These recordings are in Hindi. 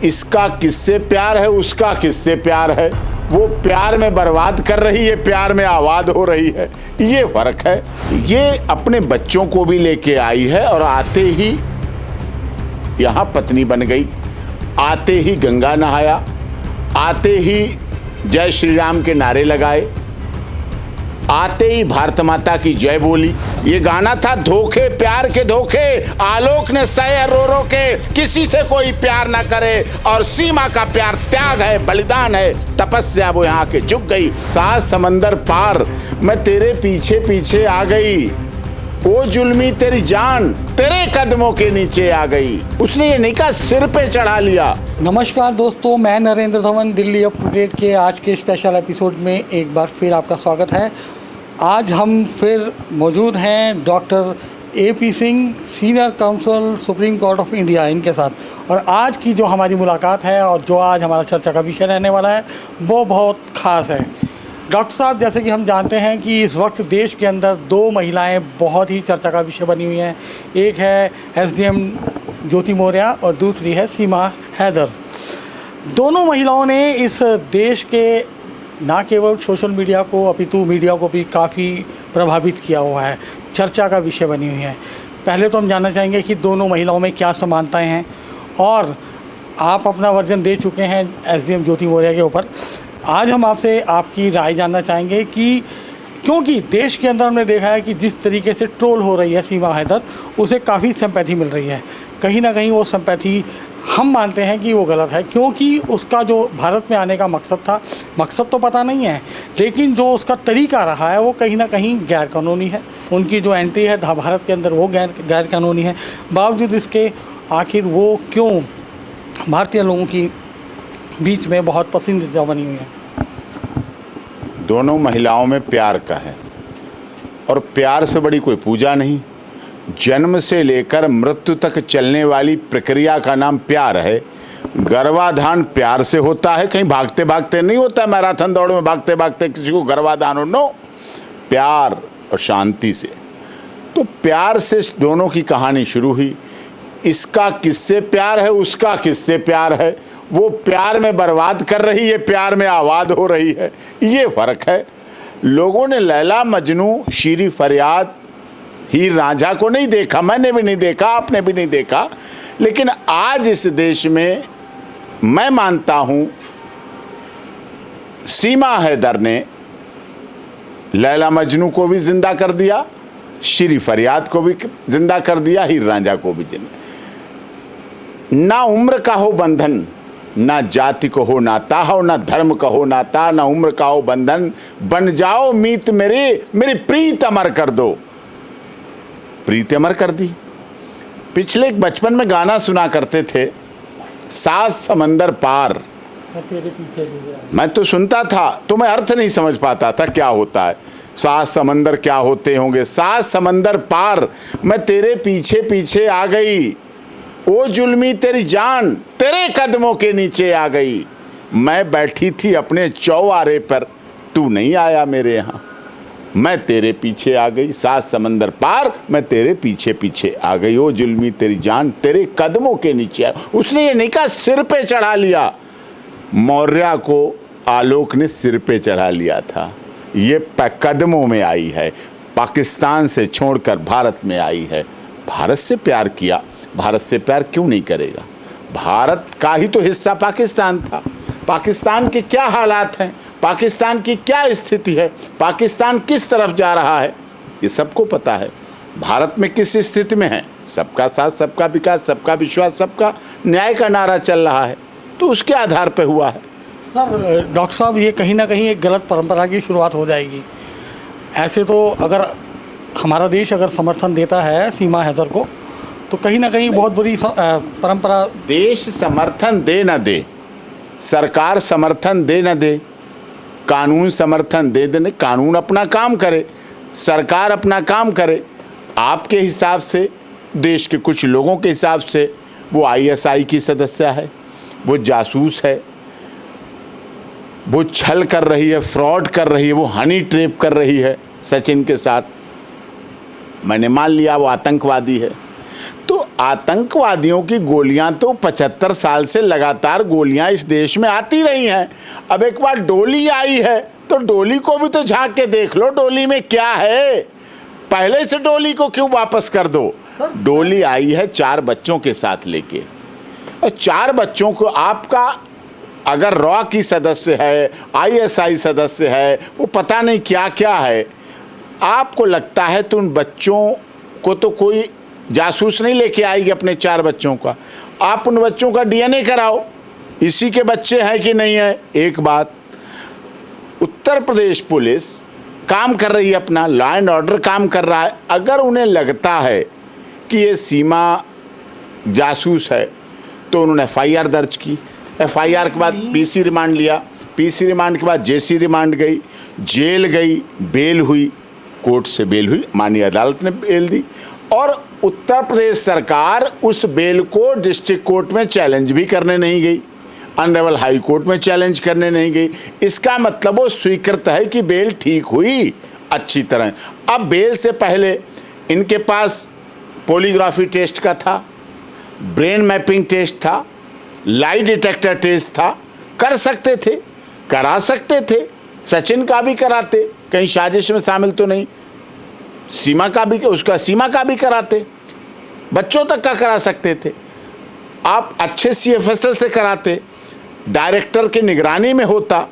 इसका किससे प्यार है, उसका किससे प्यार है। वो प्यार में बर्बाद कर रही है, प्यार में आबाद हो रही है, ये फर्क है। ये अपने बच्चों को भी लेके आई है और आते ही यहाँ पत्नी बन गई, आते ही गंगा नहाया, आते ही जय श्री राम के नारे लगाए, आते ही भारत माता की जय बोली। ये गाना था धोखे, प्यार के धोखे, आलोक ने सहे रो रो के, किसी से कोई प्यार ना करे, और सीमा का प्यार त्याग है, बलिदान है, तपस्या। वो यहाँ के झुक गई, 7 समंदर पार मैं तेरे पीछे पीछे आ गई, ओ जुल्मी तेरी जान तेरे कदमों के नीचे आ गई। उसने ये नहीं कहा सिर पे चढ़ा लिया। नमस्कार दोस्तों, मैं Narendra Dhawan, Delhi up to date के आज के स्पेशल एपिसोड में एक बार फिर आपका स्वागत है। आज हम फिर मौजूद हैं doctor AP Singh, senior council supreme court of India, इनके साथ। और आज की जो हमारी मुलाकात है और जो आज हमारा चर्चा का विषय रहने वाला है वो बहुत ख़ास है। डॉक्टर साहब, जैसे कि हम जानते हैं कि इस वक्त देश के अंदर 2 महिलाएं बहुत ही चर्चा का विषय बनी हुई हैं। एक है SDM ज्योति मौर्य और दूसरी है सीमा हैदर। दोनों महिलाओं ने इस देश के ना केवल सोशल मीडिया को अपितु मीडिया को भी काफ़ी प्रभावित किया हुआ है, चर्चा का विषय बनी हुई है। पहले तो हम जानना चाहेंगे कि दोनों महिलाओं में क्या समानताएं हैं, और आप अपना वर्जन दे चुके हैं SDM ज्योति मौर्य के ऊपर। आज हम आपसे आपकी राय जानना चाहेंगे कि क्योंकि देश के अंदर हमने देखा है कि जिस तरीके से ट्रोल हो रही है सीमा हैदर, उसे काफ़ी सिंपैथी मिल रही है। कहीं ना कहीं वो सिंपैथी हम मानते हैं कि वो गलत है, क्योंकि उसका जो भारत में आने का मकसद था, मकसद तो पता नहीं है, लेकिन जो उसका तरीका रहा है वो कहीं ना कहीं गैर कानूनी है। उनकी जो एंट्री है भारत के अंदर वो गैर कानूनी है। बावजूद इसके आखिर वो क्यों भारतीय लोगों की बीच में बहुत पसंदीदा बनी हुई है? दोनों महिलाओं में प्यार का है, और प्यार से बड़ी कोई पूजा नहीं। जन्म से लेकर मृत्यु तक चलने वाली प्रक्रिया का नाम प्यार है। गर्भाधान प्यार से होता है, कहीं भागते भागते नहीं होता है, मैराथन दौड़ में भागते भागते किसी को गर्भाधान हो, नो, प्यार और शांति से। तो प्यार से दोनों की कहानी शुरू हुई। इसका किससे प्यार है, उसका किससे प्यार है। वो प्यार में बर्बाद कर रही है, प्यार में आबाद हो रही है, ये फर्क है। लोगों ने लैला मजनू, शीरी फरियाद, हीर रांझा को नहीं देखा, मैंने भी नहीं देखा, आपने भी नहीं देखा, लेकिन आज इस देश में मैं मानता हूं सीमा हैदर ने लैला मजनू को भी जिंदा कर दिया, शीरी फरियाद को भी जिंदा कर दिया, हीर रांझा को भी जिंदा। ना उम्र का हो बंधन, ना जाति को हो नाता हो, ना धर्म का हो नाता, ना उम्र का हो बंधन, बन जाओ मीत मेरी प्रीत अमर कर दो। प्रीत अमर कर दी। पिछले एक बचपन में गाना सुना करते थे, 7 समंदर पार। तेरे पीछे मैं तो सुनता था तो मैं अर्थ नहीं समझ पाता था क्या होता है। 7 समंदर क्या होते होंगे। 7 समंदर पार मैं तेरे पीछे पीछे आ गई, ओ जुल्मी तेरी जान तेरे कदमों के नीचे आ गई। मैं बैठी थी अपने चौबारे पर, तू नहीं आया मेरे यहाँ, मैं तेरे पीछे आ गई। 7 समंदर पार मैं तेरे पीछे पीछे आ गई, ओ जुल्मी तेरी जान तेरे कदमों के नीचे आ। उसने ये नहीं कहा सिर पे चढ़ा लिया, मौर्य को आलोक ने सिर पे चढ़ा लिया था। ये कदमों में आई है, पाकिस्तान से छोड़कर भारत में आई है। भारत से प्यार किया, भारत से प्यार क्यों नहीं करेगा। भारत का ही तो हिस्सा पाकिस्तान था। पाकिस्तान के क्या हालात हैं, पाकिस्तान की क्या स्थिति है, पाकिस्तान किस तरफ जा रहा है, ये सबको पता है। भारत में किस स्थिति में है, सबका साथ, सबका विकास, सबका विश्वास, सबका न्याय का नारा चल रहा है, तो उसके आधार पर हुआ है। सर, डॉक्टर साहब, ये कहीं ना कहीं एक गलत परंपरा की शुरुआत हो जाएगी। ऐसे तो अगर हमारा देश अगर समर्थन देता है सीमा हैदर को, तो कहीं ना कहीं बहुत बुरी परंपरा। देश समर्थन दे न दे, सरकार समर्थन दे न दे, कानून समर्थन दे देने, कानून अपना काम करे, सरकार अपना काम करे। आपके हिसाब से, देश के कुछ लोगों के हिसाब से वो ISI की सदस्य है, वो जासूस है, वो छल कर रही है, फ्रॉड कर रही है, वो हनी ट्रैप कर रही है सचिन के साथ। मैंने मान लिया वो आतंकवादी है। तो आतंकवादियों की गोलियां तो 75 साल से लगातार गोलियां इस देश में आती रही हैं। अब एक बार डोली आई है तो डोली को भी तो झांक के देख लो, डोली में क्या है। पहले से डोली को क्यों वापस कर दो। डोली आई है 4 बच्चों के साथ लेके, और 4 बच्चों को आपका अगर रॉ की सदस्य है, ISI सदस्य है, वो पता नहीं क्या क्या है, आपको लगता है तो उन बच्चों को तो कोई जासूस नहीं लेके आएगी अपने 4 बच्चों का। आप उन बच्चों का DNA कराओ, इसी के बच्चे हैं कि नहीं है। एक बात, उत्तर प्रदेश पुलिस काम कर रही है, अपना लॉ एंड ऑर्डर काम कर रहा है। अगर उन्हें लगता है कि ये सीमा जासूस है तो उन्होंने FIR दर्ज की, FIR के बाद PC रिमांड लिया, PC रिमांड के बाद JC रिमांड गई, जेल गई, बेल हुई, कोर्ट से बेल हुई, माननीय अदालत ने बेल दी, और उत्तर प्रदेश सरकार उस बेल को डिस्ट्रिक्ट कोर्ट में चैलेंज भी करने नहीं गई, ऑनरेबल हाई कोर्ट में चैलेंज करने नहीं गई। इसका मतलब वो स्वीकृत है कि बेल ठीक हुई अच्छी तरह। अब बेल से पहले इनके पास पॉलीग्राफी टेस्ट का था, ब्रेन मैपिंग टेस्ट था, लाई डिटेक्टर टेस्ट था, कर सकते थे, करा सकते थे। सचिन का भी कराते, कहीं साजिश में शामिल तो नहीं, सीमा का भी कराते, बच्चों तक का करा सकते थे। आप अच्छे CFSL से कराते, डायरेक्टर की निगरानी में होता,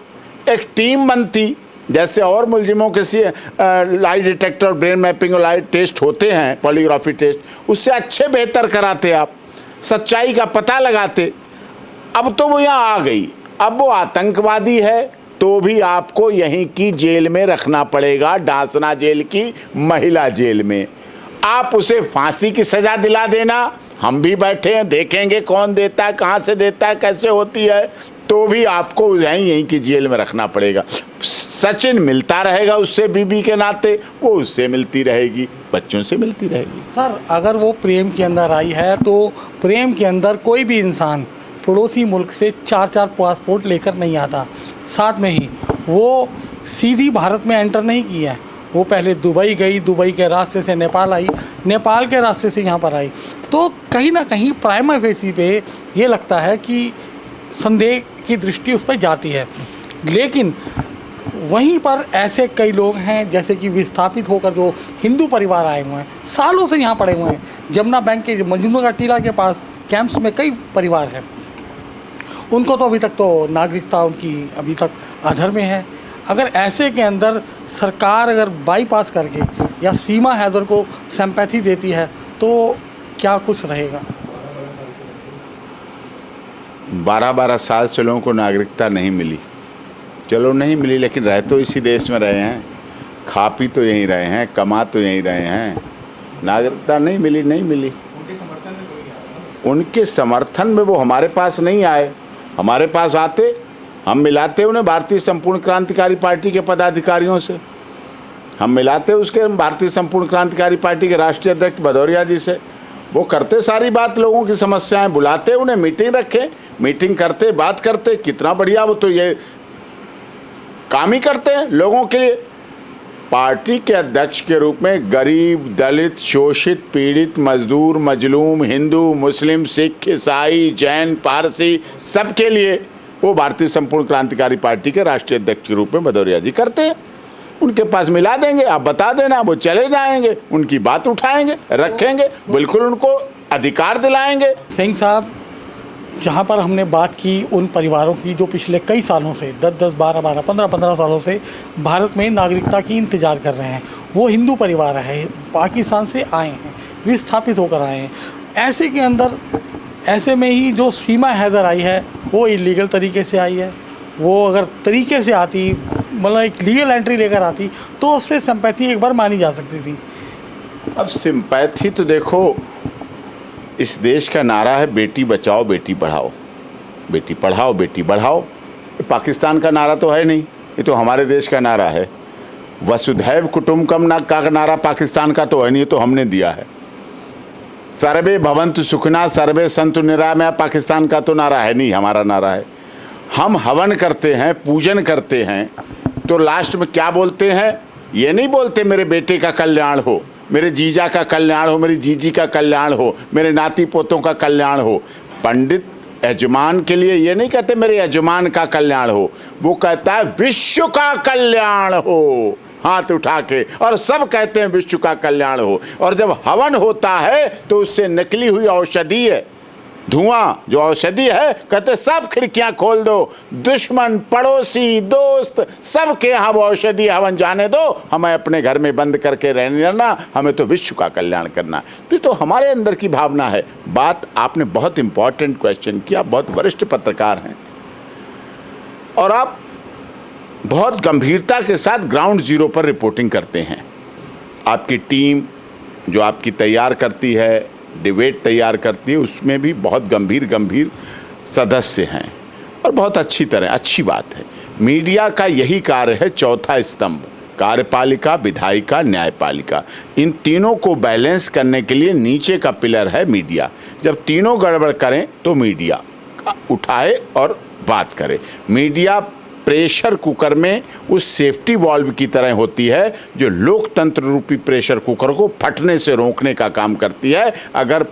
एक टीम बनती, जैसे और मुलजिमों के लाई डिटेक्टर, ब्रेन मैपिंग और लाई टेस्ट होते हैं, पॉलीग्राफी टेस्ट, उससे अच्छे बेहतर कराते, आप सच्चाई का पता लगाते। अब तो वो यहाँ आ गई, अब वो आतंकवादी है तो भी आपको यहीं की जेल में रखना पड़ेगा, डांसना जेल की महिला जेल में। आप उसे फांसी की सज़ा दिला देना, हम भी बैठे हैं देखेंगे कौन देता है, कहाँ से देता है, कैसे होती है, तो भी आपको यहीं की जेल में रखना पड़ेगा। सचिन मिलता रहेगा उससे बीबी के नाते, वो उससे मिलती रहेगी, बच्चों से मिलती रहेगी। सर, अगर वो प्रेम के अंदर आई है तो प्रेम के अंदर कोई भी इंसान पड़ोसी मुल्क से 4-4 पासपोर्ट लेकर नहीं आता। साथ में ही वो सीधी भारत में एंटर नहीं किया है, वो पहले दुबई गई, दुबई के रास्ते से नेपाल आई, नेपाल के रास्ते से यहाँ पर आई। तो कहीं ना कहीं प्राइमा फेसी पे ये लगता है कि संदेह की दृष्टि उस पर जाती है। लेकिन वहीं पर ऐसे कई लोग हैं जैसे कि विस्थापित होकर जो हिंदू परिवार आए हुए हैं, सालों से यहाँ पड़े हुए हैं। जमुना बैंक के मजनू का टीला के पास कैंप्स में कई परिवार हैं, उनको तो अभी तक तो नागरिकता उनकी अभी तक अधर में है। अगर ऐसे के अंदर सरकार अगर बाईपास करके या सीमा हैदर को सिंपैथी देती है तो क्या कुछ रहेगा। 12-12 साल से लोगों को नागरिकता नहीं मिली, चलो नहीं मिली, लेकिन रह तो इसी देश में रहे हैं, खा पी तो यहीं रहे हैं, कमा तो यहीं रहे हैं। नागरिकता नहीं मिली, नहीं मिली। उनके समर्थन में वो हमारे पास नहीं आए, हमारे पास आते हम मिलाते उन्हें भारतीय संपूर्ण क्रांतिकारी पार्टी के पदाधिकारियों से, हम मिलाते उसके भारतीय संपूर्ण क्रांतिकारी पार्टी के राष्ट्रीय अध्यक्ष भदौरिया जी से। वो करते सारी बात, लोगों की समस्याएं बुलाते, उन्हें मीटिंग रखे, मीटिंग करते, बात करते। कितना बढ़िया, वो तो ये काम ही करते हैं लोगों के लिए। पार्टी के अध्यक्ष के रूप में गरीब, दलित, शोषित, पीड़ित, मजदूर, मजलूम, हिंदू, मुस्लिम, सिख, ईसाई, जैन, पारसी, सबके लिए वो भारतीय संपूर्ण क्रांतिकारी पार्टी के राष्ट्रीय अध्यक्ष के रूप में भदौरिया जी करते हैं। उनके पास मिला देंगे, आप बता देना, वो चले जाएंगे, उनकी बात उठाएंगे, रखेंगे, बिल्कुल उनको अधिकार दिलाएंगे। सिंह साहब, जहाँ पर हमने बात की उन परिवारों की जो पिछले कई सालों से 10-10, 12-12, 15-15 सालों से भारत में नागरिकता की इंतज़ार कर रहे हैं, वो हिंदू परिवार है, पाकिस्तान से आए हैं, विस्थापित होकर आए हैं। ऐसे के अंदर, ऐसे में ही जो सीमा हैदर आई है वो इलीगल तरीके से आई है। वो अगर तरीके से आती, मतलब एक लीगल एंट्री लेकर आती, तो उससे सिंपैथी एक बार मानी जा सकती थी। अब सिंपैथी तो देखो, इस देश का नारा है बेटी बचाओ बेटी पढ़ाओ, बेटी पढ़ाओ बेटी बढ़ाओ। पाकिस्तान का नारा तो है नहीं, ये तो हमारे देश का नारा है। वसुधैव कुटुंबकम का नारा पाकिस्तान का तो है नहीं, ये तो हमने दिया है। सर्वे भवन्तु सुखिनः सर्वे सन्तु निरामया पाकिस्तान का तो नारा है नहीं, हमारा नारा है। हम हवन करते हैं, पूजन करते हैं, तो लास्ट में क्या बोलते हैं? ये नहीं बोलते मेरे बेटे का कल्याण हो, मेरे जीजा का कल्याण हो, मेरी जीजी का कल्याण हो, मेरे नाती पोतों का कल्याण हो। पंडित यजमान के लिए ये नहीं कहते मेरे यजमान का कल्याण हो, वो कहता है विश्व का कल्याण हो, हाथ उठा के, और सब कहते हैं विश्व का कल्याण हो। और जब हवन होता है तो उससे निकली हुई औषधि है, धुआं जो औषधि है, कहते सब खिड़कियां खोल दो, दुश्मन पड़ोसी दोस्त सबके यहाँ वो औषधि हवन जाने दो, हमें अपने घर में बंद करके रहने देना, हमें तो विश्व का कल्याण करना। तो हमारे अंदर की भावना है। बात आपने बहुत इंपॉर्टेंट क्वेश्चन किया, बहुत वरिष्ठ पत्रकार हैं और आप बहुत गंभीरता के साथ ग्राउंड जीरो पर रिपोर्टिंग करते हैं। आपकी टीम जो आपकी तैयार करती है, डिबेट तैयार करती है, उसमें भी बहुत गंभीर सदस्य हैं और बहुत अच्छी तरह, अच्छी बात है। मीडिया का यही कार्य है, चौथा स्तंभ, कार्यपालिका, विधायिका, न्यायपालिका, इन तीनों को बैलेंस करने के लिए नीचे का पिलर है मीडिया। जब तीनों गड़बड़ करें तो मीडिया उठाए और बात करे। मीडिया प्रेशर कुकर में उस सेफ्टी वॉल्व की तरह होती है जो लोकतंत्र रूपी प्रेशर कुकर को फटने से रोकने का काम करती है। अगर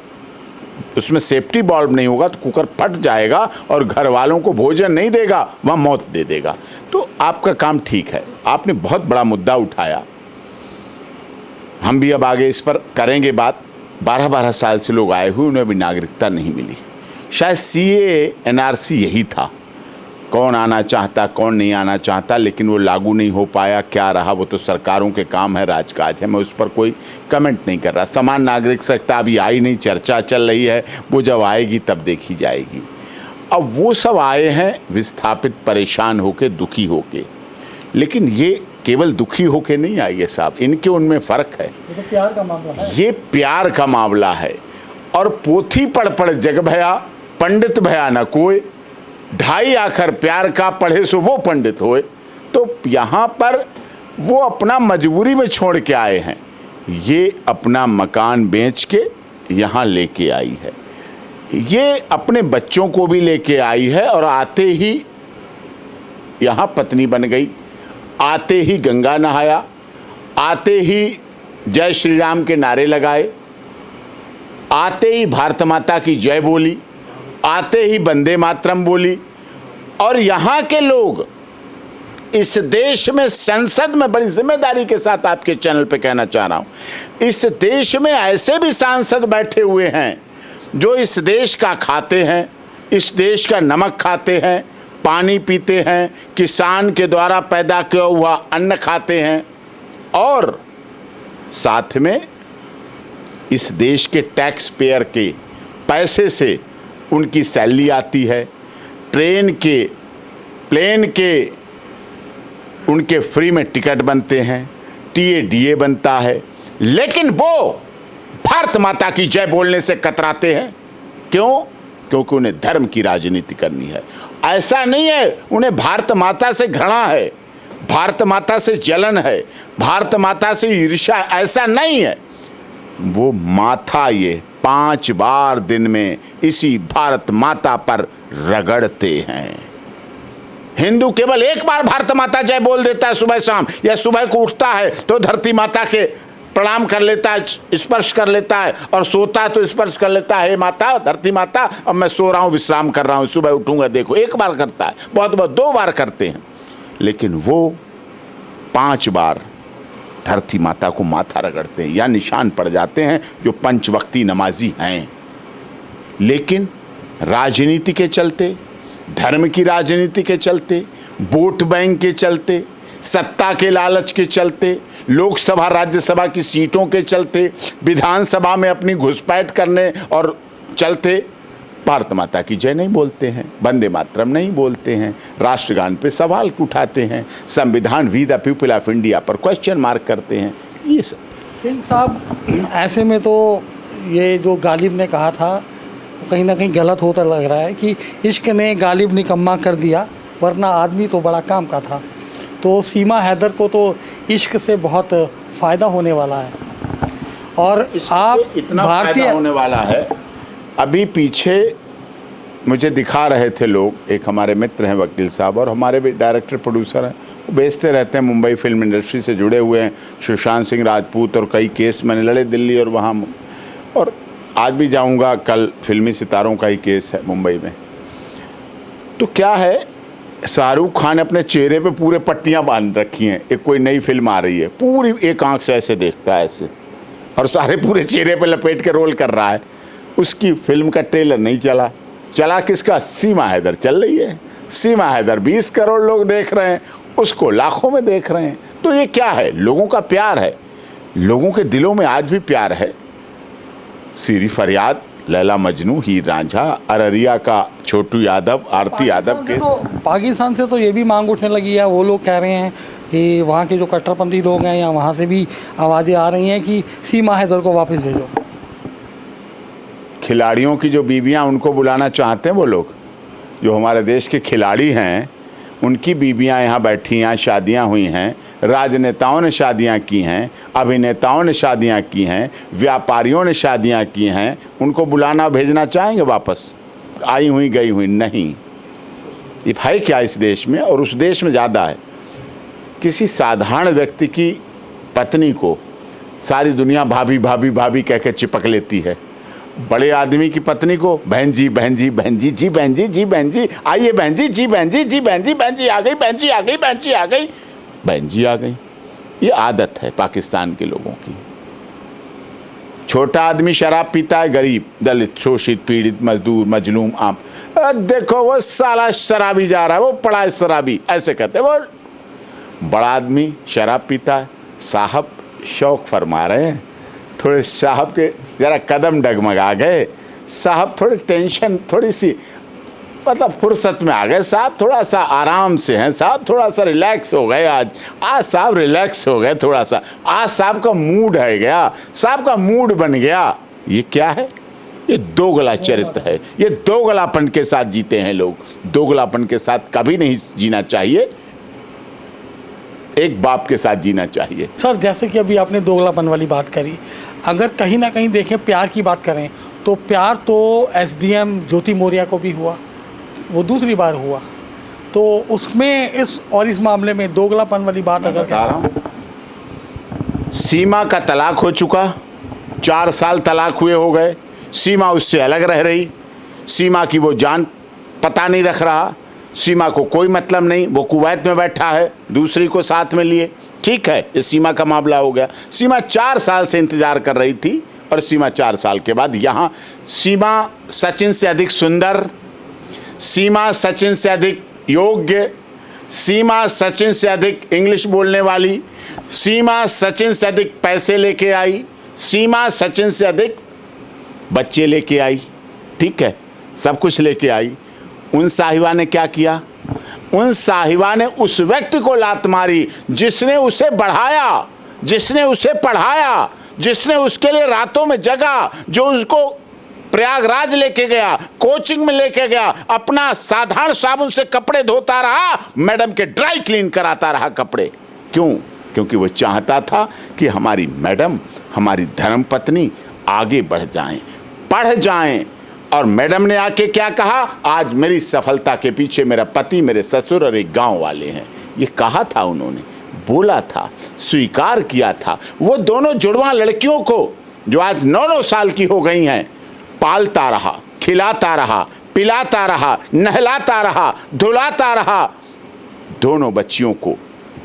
उसमें सेफ्टी वॉल्व नहीं होगा तो कुकर फट जाएगा और घर वालों को भोजन नहीं देगा, वह मौत दे देगा। तो आपका काम ठीक है, आपने बहुत बड़ा मुद्दा उठाया, हम भी अब आगे इस पर करेंगे बात। 12-12 साल से लोग आए हुए, उन्हें अभी नागरिकता नहीं मिली। शायद CAA NRC यही था, कौन आना चाहता कौन नहीं आना चाहता, लेकिन वो लागू नहीं हो पाया। क्या रहा वो तो सरकारों के काम है, राजकाज है, मैं उस पर कोई कमेंट नहीं कर रहा। समान नागरिक संहिता अभी आई नहीं, चर्चा चल रही है, वो जब आएगी तब देखी जाएगी। अब वो सब आए हैं विस्थापित, परेशान होके, दुखी होके, लेकिन ये केवल दुखी होके नहीं आई है साहब, इनके उनमें फ़र्क है। ये तो प्यार का मामला है, ये प्यार का मामला है। और पोथी पढ़ पढ़ जग भया, पंडित भया न कोई, 2.5 आखर प्यार का पढ़े सो वो पंडित होए। तो यहाँ पर वो अपना मजबूरी में छोड़ के आए हैं, ये अपना मकान बेच के यहाँ लेके आई है, ये अपने बच्चों को भी लेके आई है, और आते ही यहाँ पत्नी बन गई, आते ही गंगा नहाया, आते ही जय श्री राम के नारे लगाए, आते ही भारत माता की जय बोली, आते ही वंदे मातरम बोली। और यहाँ के लोग इस देश में, संसद में, बड़ी जिम्मेदारी के साथ आपके चैनल पे कहना चाह रहा हूँ, इस देश में ऐसे भी सांसद बैठे हुए हैं जो इस देश का खाते हैं, इस देश का नमक खाते हैं, पानी पीते हैं, किसान के द्वारा पैदा किया हुआ अन्न खाते हैं, और साथ में इस देश के टैक्स पेयर के पैसे से उनकी सैलरी आती है, ट्रेन के, प्लेन के उनके फ्री में टिकट बनते हैं, TADA बनता है, लेकिन वो भारत माता की जय बोलने से कतराते हैं। क्यों? क्योंकि उन्हें धर्म की राजनीति करनी है। ऐसा नहीं है उन्हें भारत माता से घृणा है, भारत माता से जलन है, भारत माता से ईर्ष्या, ऐसा नहीं है। वो माथा ये 5 बार दिन में इसी भारत माता पर रगड़ते हैं। हिंदू केवल एक बार भारत माता जय बोल देता है सुबह शाम, या सुबह को उठता है तो धरती माता के प्रणाम कर लेता है, स्पर्श कर लेता है, और सोता है तो स्पर्श कर लेता है, हे माता, धरती माता, अब मैं सो रहा हूँ, विश्राम कर रहा हूँ, सुबह उठूंगा देखो। एक बार करता है, बहुत 2 बार करते हैं, लेकिन वो 5 बार धरती माता को माथा रगड़ते हैं या निशान पड़ जाते हैं, जो पंचवक्ती नमाजी हैं। लेकिन राजनीति के चलते, धर्म की राजनीति के चलते, वोट बैंक के चलते, सत्ता के लालच के चलते, लोकसभा राज्यसभा की सीटों के चलते, विधानसभा में अपनी घुसपैठ करने और चलते भारत माता की जय नहीं बोलते हैं, वंदे मातरम नहीं बोलते हैं, राष्ट्रगान पे सवाल उठाते हैं, संविधान we the people of India पर क्वेश्चन मार्क करते हैं। ये सब सिंह साहब, ऐसे में तो ये जो गालिब ने कहा था कहीं ना कहीं गलत होता लग रहा है कि इश्क ने गालिब निकम्मा कर दिया, वरना आदमी तो बड़ा काम का था। तो सीमा हैदर को तो इश्क से बहुत फ़ायदा होने वाला है, और आप इतना फायदा होने वाला है। अभी पीछे मुझे दिखा रहे थे लोग, एक हमारे मित्र हैं वकील साहब और हमारे भी डायरेक्टर प्रोड्यूसर हैं, वो बेचते रहते हैं, मुंबई फिल्म इंडस्ट्री से जुड़े हुए हैं, सुशांत सिंह राजपूत और कई केस मैंने लड़े दिल्ली और वहाँ, और आज भी जाऊँगा, कल फिल्मी सितारों का ही केस है मुंबई में। तो क्या है, शाहरुख खान अपने चेहरे पे पूरे पट्टियाँ बांध रखी हैं, एक कोई नई फिल्म आ रही है, पूरी एक आँख से ऐसे देखता है ऐसे, और सारे पूरे चेहरे पे लपेट के रोल कर रहा है। उसकी फिल्म का ट्रेलर नहीं चला, चला किसका? सीमा हैदर चल रही है। सीमा हैदर 20 करोड़ लोग देख रहे हैं, उसको लाखों में देख रहे हैं। तो ये क्या है? लोगों का प्यार है, लोगों के दिलों में आज भी प्यार है। सीरी फरियाद, लैला मजनू, हीर रांझा, अररिया का छोटू यादव, आरती यादव के पाकिस्तान से तो ये भी मांग उठने लगी है, वो लोग कह रहे हैं कि वहाँ के जो कट्टरपंथी लोग हैं या वहाँ से भी आवाज़ें आ रही हैं कि सीमा हैदर को वापस भेजो। खिलाड़ियों की जो बीवियां, उनको बुलाना चाहते हैं वो लोग, जो हमारे देश के खिलाड़ी हैं उनकी बीवियां यहाँ बैठी, यहाँ शादियाँ हुई हैं, राजनेताओं ने शादियाँ की हैं, अभिनेताओं ने शादियाँ की हैं, व्यापारियों ने शादियाँ की हैं, उनको बुलाना भेजना चाहेंगे वापस? आई हुई गई हुई नहीं। ये है क्या इस देश में? और उस देश में ज़्यादा है। किसी साधारण व्यक्ति की पत्नी को सारी दुनिया भाभी भाभी भाभी कह के चिपक लेती है, बड़े आदमी की पत्नी को बहन जी बहन जी बहन जी, जी बहन जी, जी बहन जी, आइए बहन जी, जी बहन जी, जी बहन जी, बहन जी आ गई, बहन जी आ गई, बहन जी आ गई, बहन जी आ गई। ये आदत है पाकिस्तान के लोगों की। छोटा आदमी शराब पीता है, गरीब, दलित, शोषित, पीड़ित, मजदूर, मजलूम, आम, देखो वो साला शराबी जा रहा है, वो पड़ा है शराबी, ऐसे कहते हैं। वो बड़ा आदमी शराब पीता है, साहब शौक फरमा रहे हैं, थोड़े साहब के ज़रा कदम डगमगा गए, साहब थोड़ी टेंशन, थोड़ी सी मतलब फुर्सत में आ गए, साहब थोड़ा सा आराम से हैं, साहब थोड़ा सा रिलैक्स हो गए, आज साहब रिलैक्स हो गए थोड़ा सा, आज साहब का मूड है गया, साहब का मूड बन गया। ये क्या है? ये दोगला चरित्र है, ये दोगलापन के साथ जीते हैं लोग। दोगलापन के साथ कभी नहीं जीना चाहिए, एक बाप के साथ जीना चाहिए। सर, जैसे कि अभी आपने दोगलापन वाली बात करी, अगर कहीं ना कहीं देखें प्यार की बात करें तो प्यार तो एसडीएम ज्योति मौर्य को भी हुआ, वो दूसरी बार हुआ, तो उसमें इस मामले में दोगलापन वाली बात अगर बता रहा हूँ, सीमा का तलाक हो चुका, 4 साल तलाक हुए हो गए, सीमा उससे अलग रह रही, सीमा की वो जान पता नहीं रख रहा, सीमा को कोई मतलब नहीं, वो कुवैत में बैठा है दूसरी को साथ में लिए। ठीक है, ये सीमा का मामला हो गया। सीमा 4 साल से इंतजार कर रही थी और सीमा 4 साल के बाद यहाँ, सीमा सचिन से अधिक सुंदर, सीमा सचिन से अधिक योग्य, सीमा सचिन से अधिक इंग्लिश बोलने वाली, सीमा सचिन से अधिक पैसे लेके आई, सीमा सचिन से अधिक बच्चे लेके आई। ठीक है, सब कुछ लेके आई। उन साहिबा ने क्या किया? उन साहिबा ने उस व्यक्ति को लात मारी जिसने उसे बढ़ाया, जिसने उसे पढ़ाया, जिसने उसके लिए रातों में जगा, जो उसको प्रयागराज लेके गया, कोचिंग में लेके गया, अपना साधारण साबुन से कपड़े धोता रहा, मैडम के ड्राई क्लीन कराता रहा कपड़े। क्यों? क्योंकि वो चाहता था कि हमारी मैडम, हमारी धर्मपत्नी आगे बढ़ जाएं, पढ़ जाएं। और मैडम ने आके क्या कहा? आज मेरी सफलता के पीछे मेरा पति, मेरे ससुर और एक गांव वाले हैं। ये कहा था उन्होंने, बोला था, स्वीकार किया था। वो दोनों जुड़वा लड़कियों को जो आज 9-9 साल की हो गई हैं, पालता रहा, खिलाता रहा, पिलाता रहा, नहलाता रहा, धुलाता रहा। दोनों बच्चियों को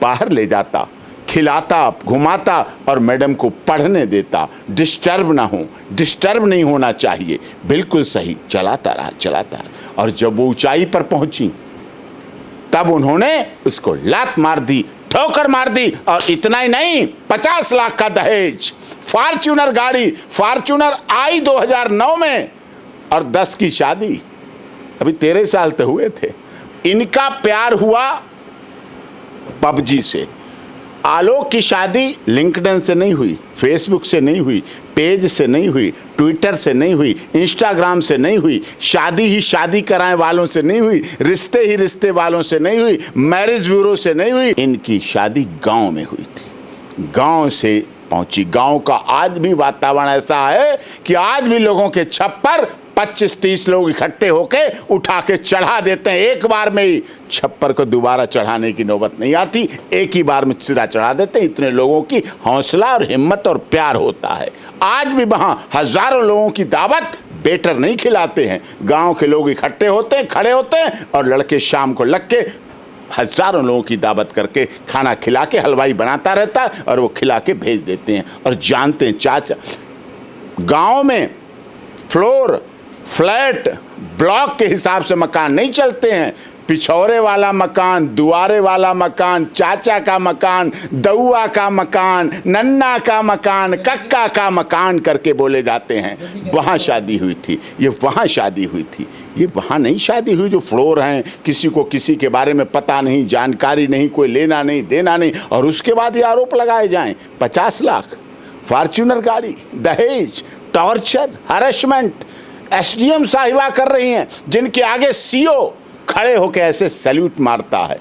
बाहर ले जाता, खिलाता, घुमाता और मैडम को पढ़ने देता। डिस्टर्ब ना हो, डिस्टर्ब नहीं होना चाहिए। बिल्कुल सही, चलाता रहा, चलाता रहा। और जब वो ऊंचाई पर पहुंची तब उन्होंने उसको लात मार दी, ठोकर मार दी। और इतना ही नहीं, 50 लाख का दहेज, फॉर्च्यूनर गाड़ी, फॉर्च्यूनर आई 2009 में, और 10 की शादी। अभी 13 साल तो हुए थे। इनका प्यार हुआ पबजी से। आलोक की शादी लिंक्डइन से नहीं हुई, फेसबुक से नहीं हुई, पेज से नहीं हुई, ट्विटर से नहीं हुई, इंस्टाग्राम से नहीं हुई, शादी ही शादी कराए वालों से नहीं हुई, रिश्ते ही रिश्ते वालों से नहीं हुई, मैरिज ब्यूरो से नहीं हुई। इनकी शादी गांव में हुई थी, गांव से पहुंची। गांव का आज भी वातावरण ऐसा है कि आज भी लोगों के छप्पर 25-30 लोग इकट्ठे होके उठा के चढ़ा देते हैं एक बार में ही। छप्पर को दोबारा चढ़ाने की नौबत नहीं आती, एक ही बार में सीधा चढ़ा देते हैं। इतने लोगों की हौसला और हिम्मत और प्यार होता है। आज भी वहाँ हजारों लोगों की दावत बेटर नहीं खिलाते हैं, गांव के लोग इकट्ठे होते हैं, खड़े होते हैं, और लड़के शाम को लग के हजारों लोगों की दावत करके खाना खिला के, हलवाई बनाता रहता है और वो खिला के भेज देते हैं। और जानते हैं चाचा, गांव में फ्लोर, फ्लैट, ब्लॉक के हिसाब से मकान नहीं चलते हैं। पिछौरे वाला मकान, दुआरे वाला मकान, चाचा का मकान, दउआ का मकान, नन्ना का मकान, कक्का का मकान करके बोले जाते हैं। वहाँ शादी हुई थी, ये वहाँ शादी हुई थी, ये वहाँ नहीं शादी हुई जो फ्लोर हैं, किसी को किसी के बारे में पता नहीं, जानकारी नहीं, कोई लेना नहीं देना नहीं, और उसके बाद ये आरोप लगाए जाएं 50 लाख, फॉर्च्यूनर गाड़ी, दहेज, टॉर्चर, हरेसमेंट। एसडीएम साहिबा कर रही हैं, जिनके आगे सीओ खड़े होकर ऐसे सैल्यूट मारता है।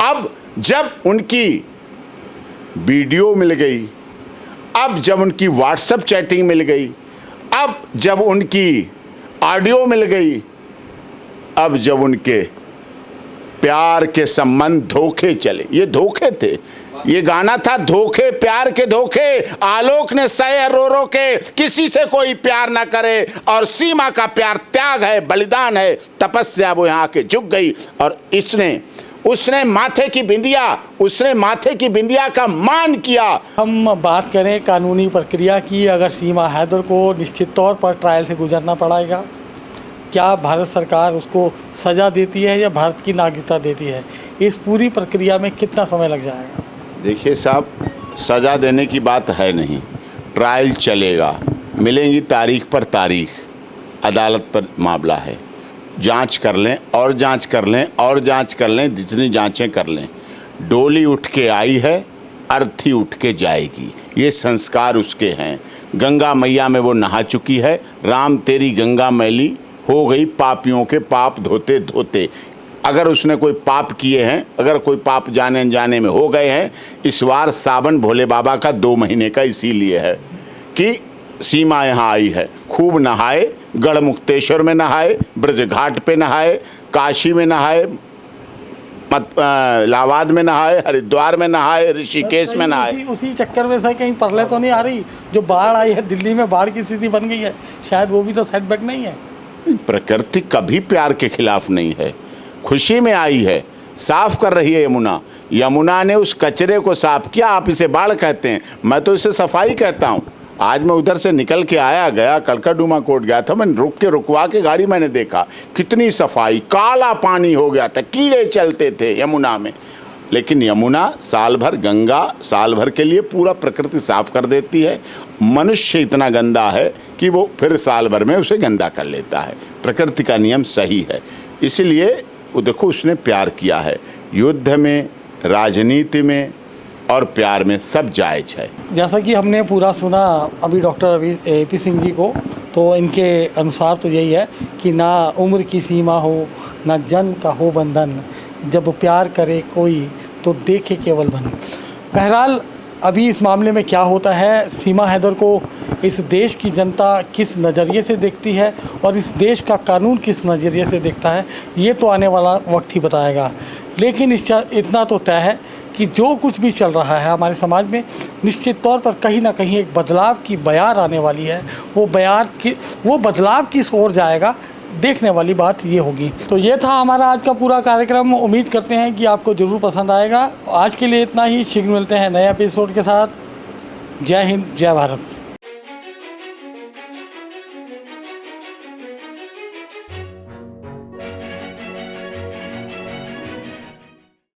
अब जब उनकी वीडियो मिल गई, अब जब उनकी व्हाट्सएप चैटिंग मिल गई, अब जब उनकी ऑडियो मिल गई, अब जब उनके प्यार के संबंध धोखे चले, ये धोखे थे, ये गाना था धोखे, प्यार के धोखे, आलोक ने सहे रो रो के, किसी से कोई प्यार ना करे, और सीमा का प्यार त्याग है, बलिदान है, तपस्या। वो यहाँ के झुक गई और उसने माथे की बिंदिया, उसने माथे की बिंदिया का मान किया। हम बात करें कानूनी प्रक्रिया की, अगर सीमा हैदर को निश्चित तौर पर ट्रायल से गुजरना पड़ेगा, क्या भारत सरकार उसको सज़ा देती है या भारत की नागरिकता देती है? इस पूरी प्रक्रिया में कितना समय लग जाएगा? देखिए साहब, सज़ा देने की बात है नहीं, ट्रायल चलेगा, मिलेंगी तारीख पर तारीख, अदालत पर मामला है, जांच कर लें और जांच कर लें और जांच कर लें, जितनी जांचें कर लें। डोली उठ के आई है, अर्थी उठ के जाएगी, ये संस्कार उसके हैं। गंगा मैया में वो नहा चुकी है, राम तेरी गंगा मैली हो गई पापियों के पाप धोते धोते। अगर उसने कोई पाप किए हैं, अगर कोई पाप जाने अनजाने में हो गए हैं, इस बार सावन भोले बाबा का 2 महीने का इसीलिए है कि सीमा यहाँ आई है। खूब नहाए, गढ़मुक्तेश्वर में नहाए, ब्रज घाट पे नहाए, काशी में नहाए, इलाहाबाद में नहाए, हरिद्वार में नहाए, ऋषिकेश में नहाए। उसी चक्कर में से कहीं परले तो नहीं आ रही? जो बाढ़ आई है, दिल्ली में बाढ़ की स्थिति बन गई है, शायद वो भी तो सेटबैक नहीं है? प्रकृति कभी प्यार के खिलाफ नहीं है, खुशी में आई है, साफ कर रही है यमुना। यमुना ने उस कचरे को साफ किया, आप इसे बाढ़ कहते हैं, मैं तो इसे सफाई कहता हूँ। आज मैं उधर से निकल के गया कड़कड़डूमा कोर्ट गया था, मैंने रुकवा के गाड़ी मैंने देखा, कितनी सफाई, काला पानी हो गया था, कीड़े चलते थे यमुना में। लेकिन यमुना साल भर, गंगा साल भर के लिए पूरा प्रकृति साफ कर देती है। मनुष्य इतना गंदा है कि वो फिर साल भर में उसे गंदा कर लेता है। प्रकृति का नियम सही है, इसलिए वो देखो उसने प्यार किया है। युद्ध में, राजनीति में और प्यार में सब जायज़ है। जैसा कि हमने पूरा सुना अभी डॉक्टर AP सिंह जी को, तो इनके अनुसार तो यही है कि ना उम्र की सीमा हो, ना जन्म का हो बंधन, जब प्यार करे कोई तो देखे केवल बन। बहरहाल अभी इस मामले में क्या होता है, सीमा हैदर को इस देश की जनता किस नज़रिए से देखती है और इस देश का कानून किस नज़रिए से देखता है, ये तो आने वाला वक्त ही बताएगा। लेकिन इतना तो तय है कि जो कुछ भी चल रहा है हमारे समाज में, निश्चित तौर पर कहीं ना कहीं एक बदलाव की बयार आने वाली है। वो बदलाव किस ओर जाएगा, देखने वाली बात ये होगी। तो ये था हमारा आज का पूरा कार्यक्रम। उम्मीद करते हैं कि आपको ज़रूर पसंद आएगा। आज के लिए इतना ही, शीघ्र मिलते हैं नए एपिसोड के साथ। जय हिंद, जय भारत।